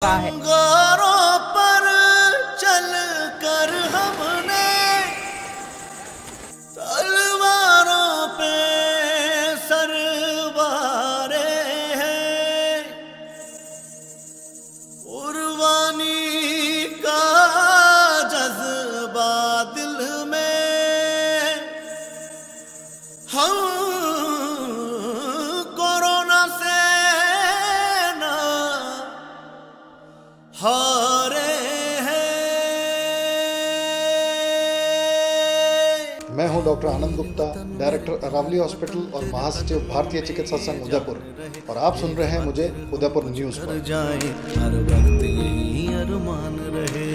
है। अंगारों पर चल कर हमने तलवारों पे सरवारे हैं, कुर्बानी का जज्बा दिल में हम कोरोना से ना हारे हैं। मैं हूं डॉक्टर आनंद गुप्ता, डायरेक्टर अरावली हॉस्पिटल और महासचिव भारतीय चिकित्सा संघ उदयपुर, और आप सुन रहे हैं मुझे उदयपुर न्यूज पर। जाए हर वक्त यही अरमान रहे।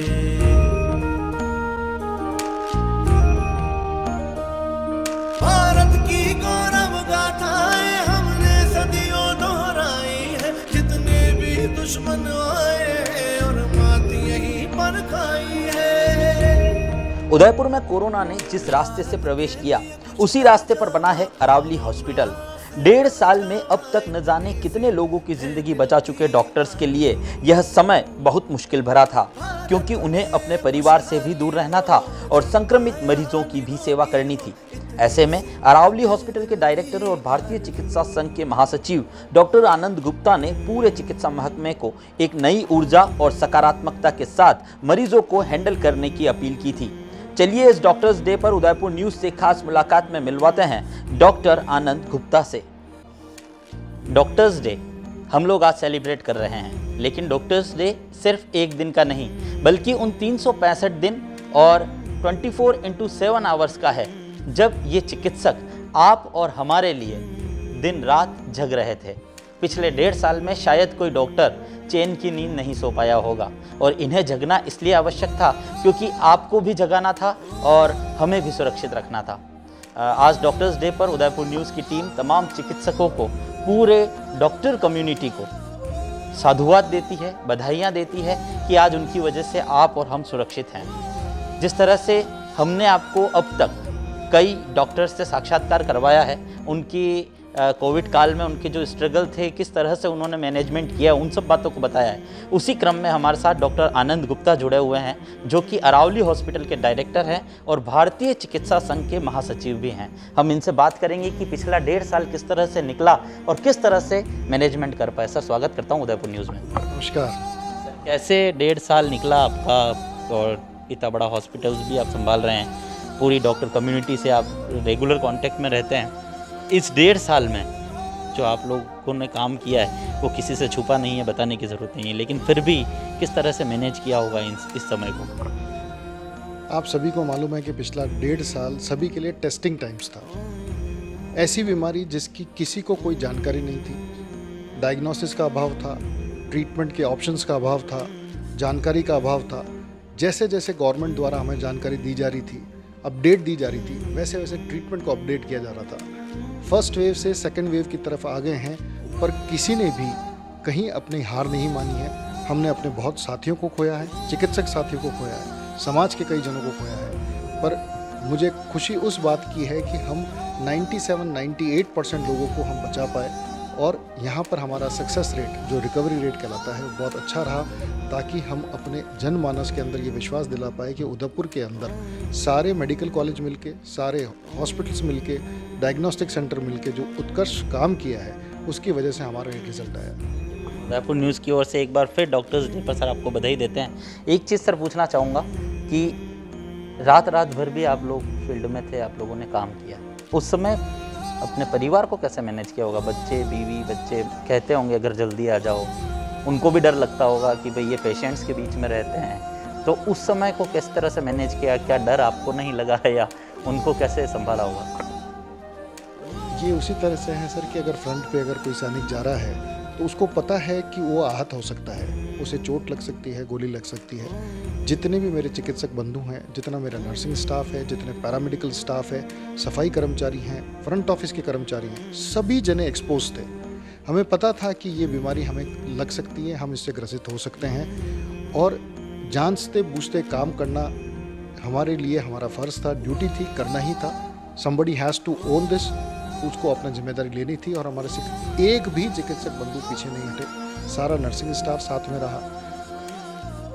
भारत की गौरव गाथाएं हमने सदियों दोहराई है, जितने भी दुश्मन आए और मात यहीं पर खाई है। उदयपुर में कोरोना ने जिस रास्ते से प्रवेश किया उसी रास्ते पर बना है अरावली हॉस्पिटल। 1.5 साल में अब तक न जाने कितने लोगों की जिंदगी बचा चुके डॉक्टर्स के लिए यह समय बहुत मुश्किल भरा था, क्योंकि उन्हें अपने परिवार से भी दूर रहना था और संक्रमित मरीजों की भी सेवा करनी थी। ऐसे में अरावली हॉस्पिटल के डायरेक्टर और भारतीय चिकित्सा संघ के महासचिव डॉक्टर आनंद गुप्ता ने पूरे चिकित्सा महकमे को एक नई ऊर्जा और सकारात्मकता के साथ मरीजों को हैंडल करने की अपील की थी। चलिए इस डॉक्टर्स डे पर उदयपुर न्यूज से खास मुलाकात में मिलवाते हैं डॉक्टर आनंद गुप्ता से। डॉक्टर्स डे हम लोग आज सेलिब्रेट कर रहे हैं, लेकिन डॉक्टर्स डे सिर्फ एक दिन का नहीं बल्कि उन 365 दिन और 24/7 आवर्स का है, जब ये चिकित्सक आप और हमारे लिए दिन रात जग रहे थे। पिछले 1.5 साल में शायद कोई डॉक्टर चैन की नींद नहीं सो पाया होगा, और इन्हें जगना इसलिए आवश्यक था क्योंकि आपको भी जगाना था और हमें भी सुरक्षित रखना था। आज डॉक्टर्स डे पर उदयपुर न्यूज़ की टीम तमाम चिकित्सकों को, पूरे डॉक्टर कम्युनिटी को साधुवाद देती है, बधाइयाँ देती है कि आज उनकी वजह से आप और हम सुरक्षित हैं। जिस तरह से हमने आपको अब तक कई डॉक्टर्स से साक्षात्कार करवाया है, उनकी कोविड काल में उनके जो स्ट्रगल थे, किस तरह से उन्होंने मैनेजमेंट किया, उन सब बातों को बताया है। उसी क्रम में हमारे साथ डॉक्टर आनंद गुप्ता जुड़े हुए हैं, जो कि अरावली हॉस्पिटल के डायरेक्टर हैं और भारतीय चिकित्सा संघ के महासचिव भी हैं। हम इनसे बात करेंगे कि पिछला 1.5 साल किस तरह से निकला और किस तरह से मैनेजमेंट कर पाए। सर, स्वागत करता हूँ उदयपुर न्यूज़ में। नमस्कार। कैसे 1.5 साल निकला आपका, और इतना बड़ा हॉस्पिटल्स भी आप संभाल रहे हैं, पूरी डॉक्टर कम्युनिटी से आप रेगुलर कांटेक्ट में रहते हैं। इस 1.5 साल में जो आप लोगों ने काम किया है वो किसी से छुपा नहीं है, बताने की ज़रूरत नहीं है, लेकिन फिर भी किस तरह से मैनेज किया होगा इस समय को? आप सभी को मालूम है कि पिछला 1.5 साल सभी के लिए टेस्टिंग टाइम्स था। ऐसी बीमारी जिसकी किसी को कोई जानकारी नहीं थी, डायग्नोसिस का अभाव था, ट्रीटमेंट के ऑप्शंस का अभाव था, जानकारी का अभाव था। जैसे जैसे गवर्नमेंट द्वारा हमें जानकारी दी जा रही थी, अपडेट दी जा रही थी, वैसे वैसे ट्रीटमेंट को अपडेट किया जा रहा था। फर्स्ट वेव से सेकंड वेव की तरफ आ गए हैं, पर किसी ने भी कहीं अपनी हार नहीं मानी है। हमने अपने बहुत साथियों को खोया है, चिकित्सक साथियों को खोया है, समाज के कई जनों को खोया है, पर मुझे खुशी उस बात की है कि हम 97-98% लोगों को हम बचा पाए, और यहाँ पर हमारा सक्सेस रेट, जो रिकवरी रेट कहलाता है, वो बहुत अच्छा रहा, ताकि हम अपने जनमानस के अंदर ये विश्वास दिला पाए कि उदयपुर के अंदर सारे मेडिकल कॉलेज मिलके, सारे हॉस्पिटल्स मिलके, डायग्नोस्टिक सेंटर मिलके जो उत्कर्ष काम किया है, उसकी वजह से हमारा ये रिजल्ट आया। उदयपुर न्यूज़ की ओर से एक बार फिर डॉक्टर्स डे पर सर आपको बधाई देते हैं। एक चीज़ सर पूछना चाहूँगा कि रात भर भी आप लोग फील्ड में थे, आप लोगों ने काम किया, उस समय अपने परिवार को कैसे मैनेज किया होगा? बच्चे, बीवी, बच्चे कहते होंगे घर जल्दी आ जाओ, उनको भी डर लगता होगा कि भाई ये पेशेंट्स के बीच में रहते हैं, तो उस समय को किस तरह से मैनेज किया? क्या डर आपको नहीं लगा है, या उनको कैसे संभाला होगा? ये उसी तरह से है सर कि अगर फ्रंट पे अगर कोई सैनिक जा रहा है तो उसको पता है कि वो आहत हो सकता है, उसे चोट लग सकती है, गोली लग सकती है। जितने भी मेरे चिकित्सक बंधु हैं, जितना मेरा नर्सिंग स्टाफ है, जितने पैरामेडिकल स्टाफ है, सफाई कर्मचारी हैं, फ्रंट ऑफिस के कर्मचारी हैं, सभी जने एक्सपोज थे। हमें पता था कि ये बीमारी हमें लग सकती है, हम इससे ग्रसित हो सकते हैं, और जांचते बूझते काम करना हमारे लिए हमारा फ़र्ज़ था, ड्यूटी थी, करना ही था। somebody has to own this, उसको अपना जिम्मेदारी लेनी थी, और हमारे से एक भी चिकित्सक बंधु पीछे नहीं हटे। सारा नर्सिंग स्टाफ साथ में रहा,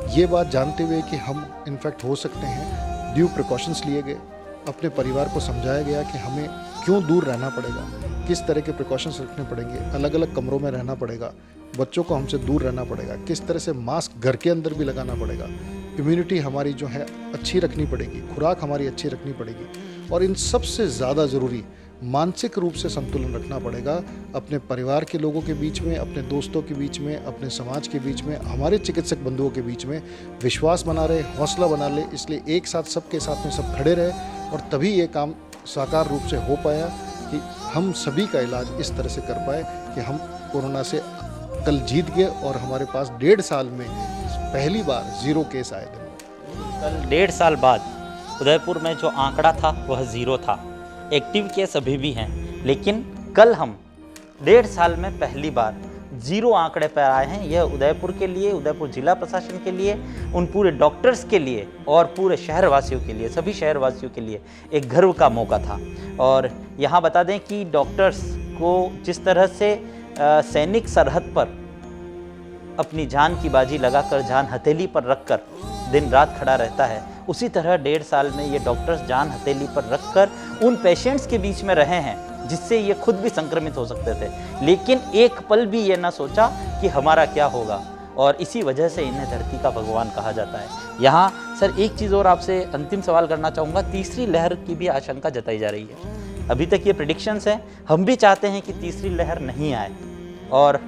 ये बात जानते हुए कि हम इन्फेक्ट हो सकते हैं, ड्यू प्रिकॉशंस लिए गए, अपने परिवार को समझाया गया कि हमें क्यों दूर रहना पड़ेगा, किस तरह के प्रिकॉशंस रखने पड़ेंगे, अलग अलग कमरों में रहना पड़ेगा, बच्चों को हमसे दूर रहना पड़ेगा, किस तरह से मास्क घर के अंदर भी लगाना पड़ेगा, इम्यूनिटी हमारी जो है अच्छी रखनी पड़ेगी, खुराक हमारी अच्छी रखनी पड़ेगी, और इन सबसे ज़्यादा ज़रूरी मानसिक रूप से संतुलन रखना पड़ेगा अपने परिवार के लोगों के बीच में, अपने दोस्तों के बीच में, अपने समाज के बीच में, हमारे चिकित्सक बंधुओं के बीच में विश्वास बना रहे, हौसला बना ले। इसलिए एक साथ सबके साथ में सब खड़े रहे और तभी ये काम साकार रूप से हो पाया कि हम सभी का इलाज इस तरह से कर पाए कि हम कोरोना से कल जीत गए और हमारे पास 1.5 साल में पहली बार 0 केस आए थे। कल 1.5 साल बाद उदयपुर में जो आंकड़ा था वह 0 था। एक्टिव केस अभी भी हैं, लेकिन कल हम 1.5 साल में पहली बार 0 आंकड़े पर आए हैं। यह उदयपुर के लिए, उदयपुर जिला प्रशासन के लिए, उन पूरे डॉक्टर्स के लिए और पूरे शहरवासियों के लिए, सभी शहरवासियों के लिए एक गर्व का मौका था। और यहाँ बता दें कि डॉक्टर्स को जिस तरह से सैनिक सरहद पर अपनी जान की बाजी लगाकर, जान हथेली पर रखकर दिन रात खड़ा रहता है, उसी तरह 1.5 साल में ये डॉक्टर्स जान हथेली पर रखकर उन पेशेंट्स के बीच में रहे हैं जिससे ये खुद भी संक्रमित हो सकते थे, लेकिन एक पल भी ये ना सोचा कि हमारा क्या होगा, और इसी वजह से इन्हें धरती का भगवान कहा जाता है। यहाँ सर एक चीज़ और आपसे अंतिम सवाल करना चाहूँगा, तीसरी लहर की भी आशंका जताई जा रही है। अभी तक ये प्रेडिक्शंस हैं, हम भी चाहते हैं कि तीसरी लहर नहीं आए और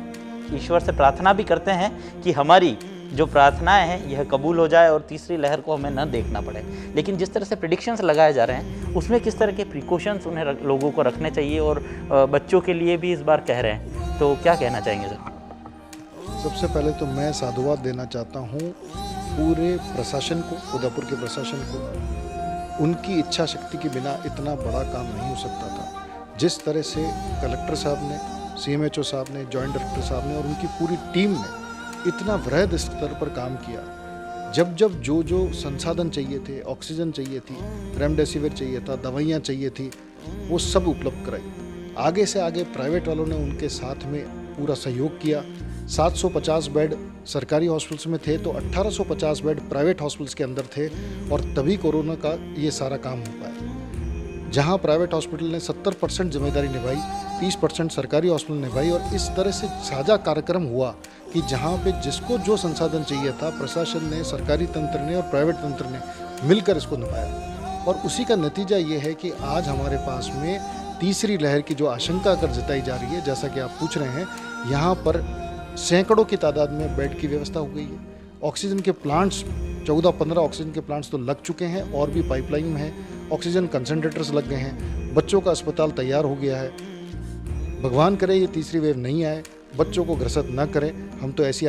ईश्वर से प्रार्थना भी करते हैं कि हमारी जो प्रार्थनाएं हैं यह कबूल हो जाए और तीसरी लहर को हमें न देखना पड़े। लेकिन जिस तरह से प्रेडिक्शंस लगाए जा रहे हैं उसमें किस तरह के प्रिकॉशंस उन्हें लोगों को रखने चाहिए, और बच्चों के लिए भी इस बार कह रहे हैं, तो क्या कहना चाहेंगे सर? सबसे पहले तो मैं साधुवाद देना चाहता हूँ पूरे प्रशासन को, उदयपुर के प्रशासन को। उनकी इच्छा शक्ति के बिना इतना बड़ा काम नहीं हो सकता था। जिस तरह से कलेक्टर साहब ने, CMHO साहब ने, जॉइंट डायरेक्टर साहब ने और उनकी पूरी टीम ने इतना वृहद स्तर पर काम किया, जब जब जो जो संसाधन चाहिए थे, ऑक्सीजन चाहिए थी, रेमडेसिविर चाहिए था, दवाइयाँ चाहिए थी, वो सब उपलब्ध कराई। आगे से आगे प्राइवेट वालों ने उनके साथ में पूरा सहयोग किया। 750 बेड सरकारी हॉस्पिटल्स में थे तो 1850 बेड प्राइवेट हॉस्पिटल्स के अंदर थे, और तभी कोरोना का ये सारा काम हो पाया। जहाँ प्राइवेट हॉस्पिटल ने 70% जिम्मेदारी निभाई, 30% सरकारी हॉस्पिटल निभाई, और इस तरह से साझा कार्यक्रम हुआ कि जहाँ पे जिसको जो संसाधन चाहिए था, प्रशासन ने, सरकारी तंत्र ने और प्राइवेट तंत्र ने मिलकर इसको निभाया। और उसी का नतीजा ये है कि आज हमारे पास में तीसरी लहर की जो आशंका कर जताई जा रही है, जैसा कि आप पूछ रहे हैं, यहाँ पर सैकड़ों की तादाद में बेड की व्यवस्था हो गई है। ऑक्सीजन के प्लांट्स 14-15 ऑक्सीजन के प्लांट्स तो लग चुके हैं और भी पाइपलाइन में है। ऑक्सीजन कंसनट्रेटर्स लग गए हैं, बच्चों का अस्पताल तैयार हो गया है। भगवान करे ये तीसरी वेव नहीं आए, बच्चों को ग्रसित न करें, हम तो ऐसी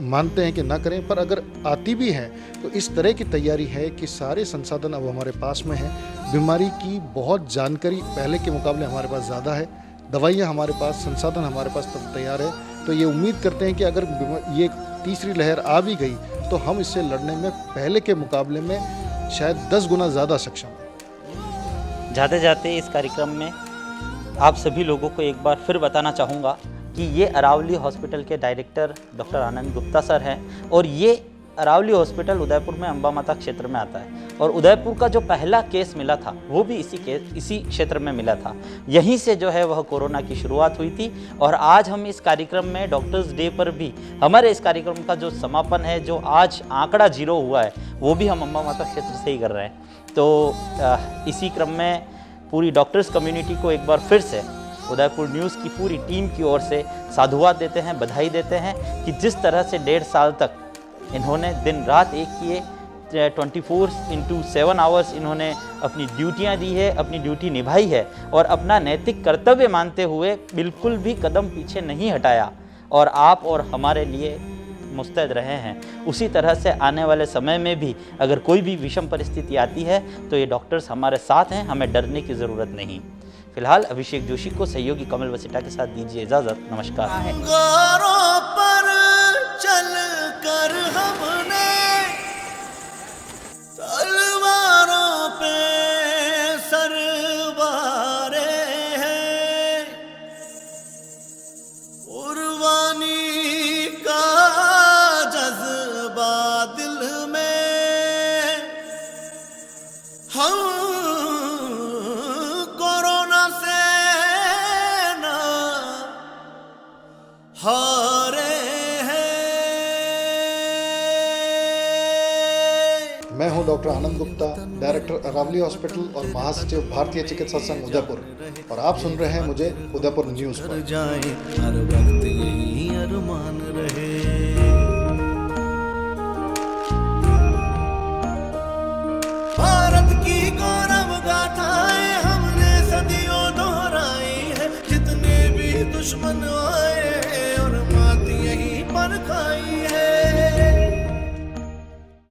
मानते हैं कि ना करें, पर अगर आती भी है तो इस तरह की तैयारी है कि सारे संसाधन अब हमारे पास में है। बीमारी की बहुत जानकारी पहले के मुकाबले हमारे पास ज़्यादा है, दवाइयाँ हमारे पास, संसाधन हमारे पास तब तैयार है। तो ये उम्मीद करते हैं कि अगर ये तीसरी लहर आ भी गई तो हम इससे लड़ने में पहले के मुकाबले में शायद 10 गुना ज़्यादा सक्षम हैं। जाते जाते इस कार्यक्रम में आप सभी लोगों को एक बार फिर बताना चाहूँगा कि ये अरावली हॉस्पिटल के डायरेक्टर डॉक्टर आनंद गुप्ता सर हैं, और ये अरावली हॉस्पिटल उदयपुर में अंबा माता क्षेत्र में आता है, और उदयपुर का जो पहला केस मिला था वो भी इसी क्षेत्र में मिला था। यहीं से जो है वह कोरोना की शुरुआत हुई थी, और आज हम इस कार्यक्रम में डॉक्टर्स डे पर भी हमारे इस कार्यक्रम का जो समापन है, जो आज आंकड़ा 0 हुआ है, वो भी हम अंबा माता क्षेत्र से ही कर रहे हैं। तो इसी क्रम में पूरी डॉक्टर्स कम्युनिटी को एक बार फिर से उदयपुर न्यूज़ की पूरी टीम की ओर से साधुवाद देते हैं, बधाई देते हैं कि जिस तरह से 1.5 साल तक इन्होंने दिन रात एक किए, 24/7 आवर्स इन्होंने अपनी ड्यूटियां दी है, अपनी ड्यूटी निभाई है, और अपना नैतिक कर्तव्य मानते हुए बिल्कुल भी कदम पीछे नहीं हटाया, और आप और हमारे लिए मुस्तैद रहे हैं। उसी तरह से आने वाले समय में भी अगर कोई भी विषम परिस्थिति आती है तो ये डॉक्टर्स हमारे साथ हैं, हमें डरने की ज़रूरत नहीं। फिलहाल अभिषेक जोशी को सहयोगी कमल वसीटा के साथ दीजिए इजाज़त। नमस्कार। गारों पर चल कर हमने तलवारों पे सरवारे हैं, कुर्बानी का जज्बा दिल हारे हैं। मैं हूं डॉक्टर आनंद गुप्ता, डायरेक्टर अरावली हॉस्पिटल और महासचिव भारतीय चिकित्सा संघ उदयपुर, और आप सुन रहे हैं मुझे उदयपुर न्यूज़ पर। जाए हर वक्त यही अरमान रहे।